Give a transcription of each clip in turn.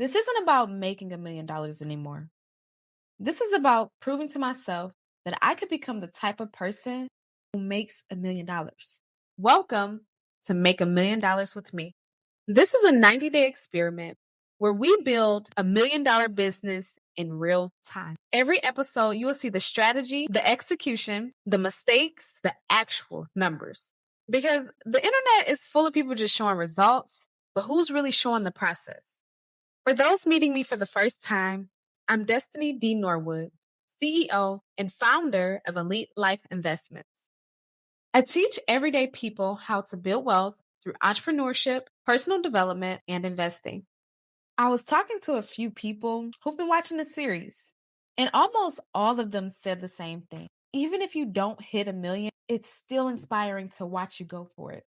This isn't about making $1 million anymore. This is about proving to myself that I could become the type of person who makes $1 million. Welcome to Make $1 million with me. This is a 90-day experiment where we build $1 million business in real time. Every episode, you will see the strategy, the execution, the mistakes, the actual numbers. Because the internet is full of people just showing results, but who's really showing the process? For those meeting me for the first time, I'm Destiny D. Norwood, CEO and founder of Elite Life Investments. I teach everyday people how to build wealth through entrepreneurship, personal development, and investing. I was talking to a few people who've been watching the series, and almost all of them said the same thing. Even if you don't hit a million, it's still inspiring to watch you go for it.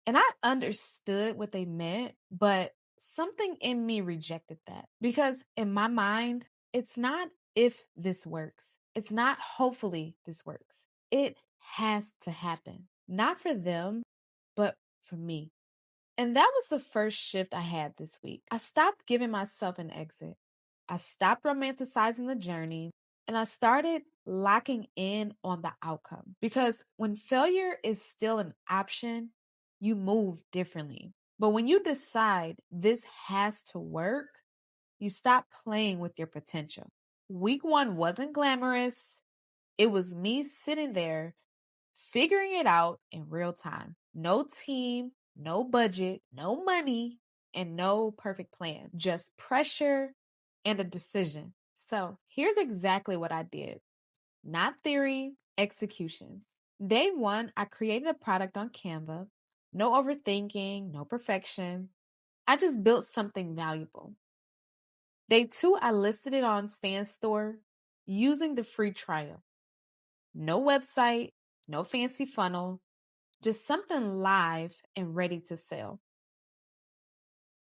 And I understood what they meant, but something in me rejected that because in my mind, it's not if this works. It's not hopefully this works. It has to happen, not for them, but for me. And that was the first shift I had this week. I stopped giving myself an exit. I stopped romanticizing the journey and I started locking in on the outcome. Because when failure is still an option, you move differently. But when you decide this has to work, you stop playing with your potential. Week 1 wasn't glamorous. It was me sitting there figuring it out in real time. No team, no budget, no money, and no perfect plan. Just pressure and a decision. So here's exactly what I did. Not theory, execution. Day 1, I created a product on Canva. No overthinking, no perfection. I just built something valuable. Day 2, I listed it on Stan Store using the free trial. No website, no fancy funnel, just something live and ready to sell.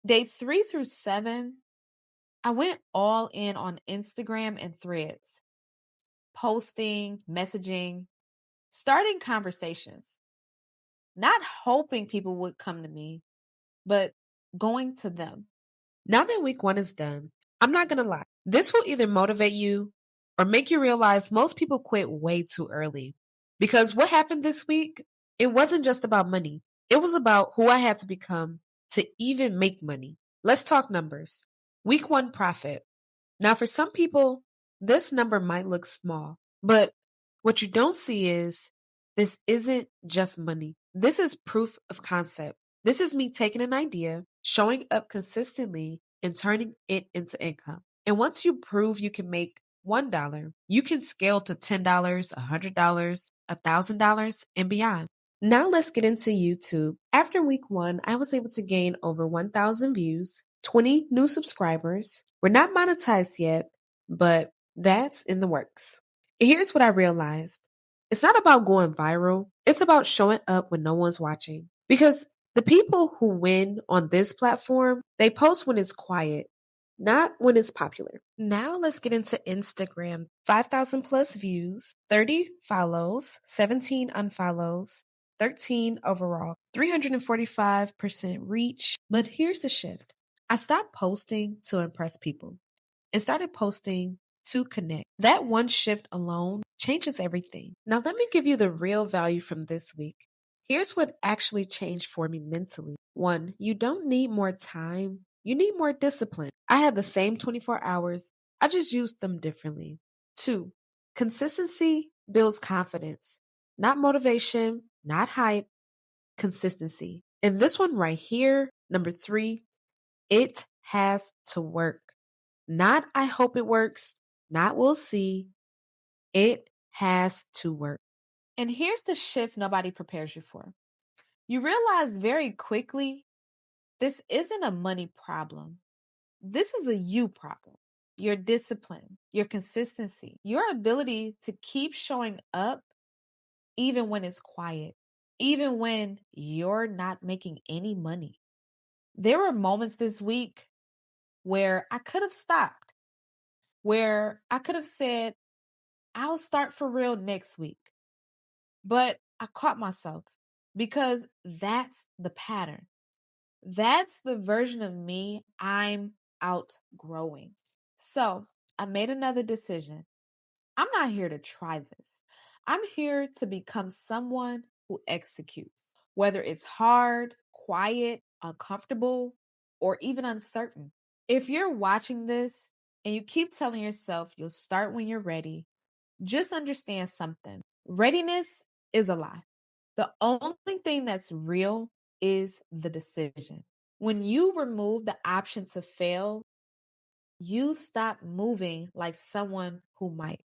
Day 3 through 7, I went all in on Instagram and Threads, posting, messaging, starting conversations, not hoping people would come to me, but going to them. Now that week 1 is done, I'm not going to lie. This will either motivate you or make you realize most people quit way too early. Because what happened this week, it wasn't just about money. It was about who I had to become to even make money. Let's talk numbers. Week 1 profit. Now, for some people, this number might look small, but what you don't see is this isn't just money. This is proof of concept. This is me taking an idea, showing up consistently, and turning it into income. And once you prove you can make $1, you can scale to $10, $100, $1,000, and beyond. Now let's get into YouTube. After week 1, I was able to gain over 1,000 views, 20 new subscribers. We're not monetized yet, but that's in the works. And here's what I realized. It's not about going viral. It's about showing up when no one's watching. Because the people who win on this platform, they post when it's quiet, not when it's popular. Now let's get into Instagram. 5,000 plus views, 30 follows, 17 unfollows, 13 overall, 345% reach. But here's the shift. I stopped posting to impress people and started posting to connect. That one shift alone changes everything. Now, let me give you the real value from this week. Here's what actually changed for me mentally. 1, you don't need more time. You need more discipline. I had the same 24 hours. I just used them differently. 2, consistency builds confidence, not motivation, not hype, consistency. And this one right here, number 3, it has to work. Not I hope it works, not we'll see. It has to work. And here's the shift nobody prepares you for. You realize very quickly this isn't a money problem. This is a you problem. Your discipline, your consistency, your ability to keep showing up even when it's quiet, even when you're not making any money. There were moments this week where I could have stopped, where I could have said, I'll start for real next week. But I caught myself because that's the pattern. That's the version of me I'm outgrowing. So I made another decision. I'm not here to try this. I'm here to become someone who executes, whether it's hard, quiet, uncomfortable, or even uncertain. If you're watching this and you keep telling yourself you'll start when you're ready, just understand something. Readiness is a lie. The only thing that's real is the decision. When you remove the option to fail, you stop moving like someone who might.